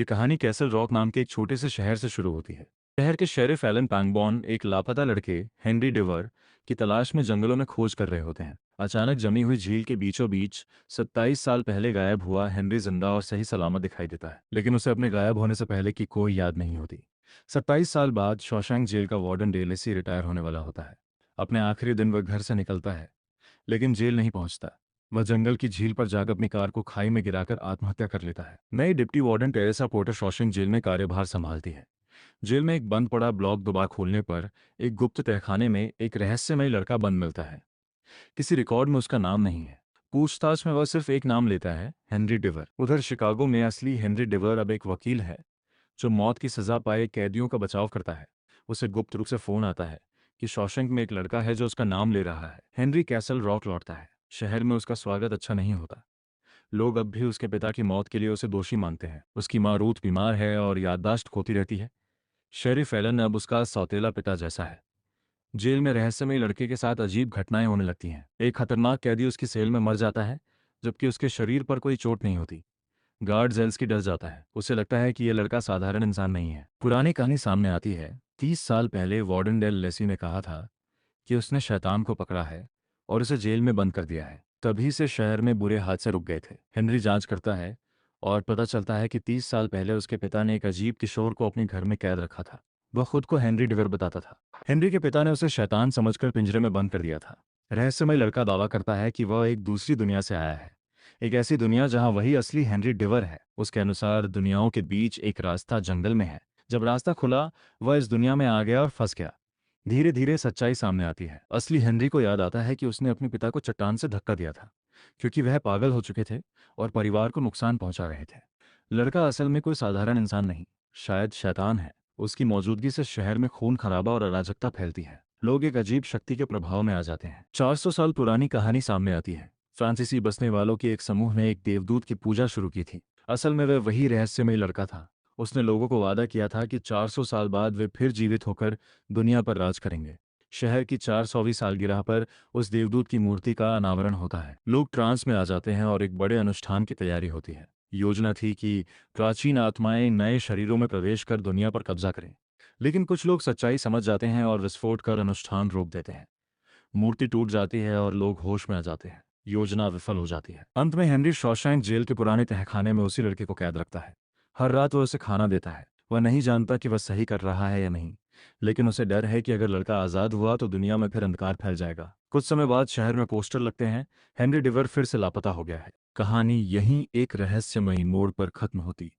ये कहानी castle rock नाम के एक छोटे से शहर से शुरू होती है। शहर के शेरिफ एलन पैंगबॉर्न एक लापता लड़के हेनरी डिवर की तलाश में जंगलों में खोज कर रहे होते हैं। अचानक जमी हुई झील के बीचों बीच 27 साल पहले गायब हुआ हेनरी जिंदा और सही सलामत दिखाई देता है, लेकिन उसे अपने गायब होने से पहले की कोई याद नहीं होती। 27 साल बाद शॉशैंक जेल का वार्डन डेलेसी रिटायर होने वाला होता है। अपने आखिरी दिन वह घर से निकलता है, लेकिन जेल नहीं पहुंचता। वह जंगल की झील पर जाकर अपनी कार को खाई में गिराकर आत्महत्या कर लेता है। नई deputy warden Teresa Porter Shawshank jail में कार्यभार संभालती है। जेल में एक बंद पड़ा ब्लॉक दोबारा खोलने पर एक गुप्त तहखाने में एक रहस्यमय लड़का बंद मिलता है। किसी रिकॉर्ड में उसका नाम नहीं है। पूछताछ में वह सिर्फ एक नाम लेता है, हेनरी डिवर। उधर शिकागो में असली हेनरी डिवर अब एक वकील है जो मौत की सजा पाए कैदियों का बचाव करता है। उसे गुप्त रूप से फोन आता है कि शॉशैंक में एक लड़का है जो उसका नाम ले रहा है। हेनरी कैसल रॉक लौटता है। शहर में उसका स्वागत अच्छा नहीं होता। लोग अब भी उसके पिता की मौत के लिए उसे दोषी मानते हैं। उसकी माँ रूथ बीमार है और याददाश्त खोती रहती है। शेरिफ एलन अब उसका सौतेला पिता जैसा है। जेल में रहस्यमय लड़के के साथ अजीब घटनाएं होने लगती हैं। एक खतरनाक कैदी उसकी सेल में मर जाता है, जबकि उसके शरीर पर कोई चोट नहीं होती। गार्ड जेल्स की डर जाता है। उसे लगता है कि यह लड़का साधारण इंसान नहीं है। पुरानी कहानी सामने आती है। 30 साल पहले वार्डन डेल लेसी ने कहा था कि उसने शैतान को पकड़ा है और उसे जेल में बंद कर दिया है। तभी से शहर में बुरे हादसे रुक गए थे। हेनरी जांच करता है और पता चलता है कि 30 साल पहले उसके पिता ने एक अजीब किशोर को अपने घर में कैद रखा था। वह खुद को हेनरी डिवर बताता था। हेनरी के पिता ने उसे शैतान समझकर पिंजरे में बंद कर दिया था। रहस्यमय लड़का दावा करता है कि वह एक दूसरी दुनिया से आया है, एक ऐसी दुनिया जहां वही असली हेनरी डिवर है। उसके अनुसार दुनियाओं के बीच एक रास्ता जंगल में है। जब रास्ता खुला, वह इस दुनिया में आ गया और फंस गया। धीरे धीरे सच्चाई सामने आती है। असली हेनरी को याद आता है कि उसने अपने पिता को चट्टान से धक्का दिया था, क्योंकि वह पागल हो चुके थे और परिवार को नुकसान पहुंचा रहे थे। लड़का असल में कोई साधारण इंसान नहीं, शायद शैतान है। उसकी मौजूदगी से शहर में खून खराबा और अराजकता फैलती है। लोग एक अजीब शक्ति के प्रभाव में आ जाते हैं। 400 साल पुरानी कहानी सामने आती है। फ्रांसीसी बसने वालों के एक समूह ने एक देवदूत की पूजा शुरू की थी। असल में वह वही रहस्यमय लड़का था। उसने लोगों को वादा किया था कि 400 साल बाद वे फिर जीवित होकर दुनिया पर राज करेंगे। शहर की 400वीं सालगिरह पर उस देवदूत की मूर्ति का अनावरण होता है। लोग ट्रांस में आ जाते हैं और एक बड़े अनुष्ठान की तैयारी होती है। योजना थी कि प्राचीन आत्माएं नए शरीरों में प्रवेश कर दुनिया पर कब्जा करें, लेकिन कुछ लोग सच्चाई समझ जाते हैं और विस्फोट कर अनुष्ठान रोक देते हैं। मूर्ति टूट जाती है और लोग होश में आ जाते हैं। योजना विफल हो जाती है। अंत में हेनरी शॉशैंक जेल के पुराने तहखाने में उसी लड़के को कैद रखता है। हर रात वह उसे खाना देता है। वह नहीं जानता कि वह सही कर रहा है या नहीं, लेकिन उसे डर है कि अगर लड़का आज़ाद हुआ तो दुनिया में फिर अंधकार फैल जाएगा। कुछ समय बाद शहर में पोस्टर लगते हैं, हेनरी डिवर फिर से लापता हो गया है। कहानी यहीं एक रहस्यमयी मोड़ पर खत्म होती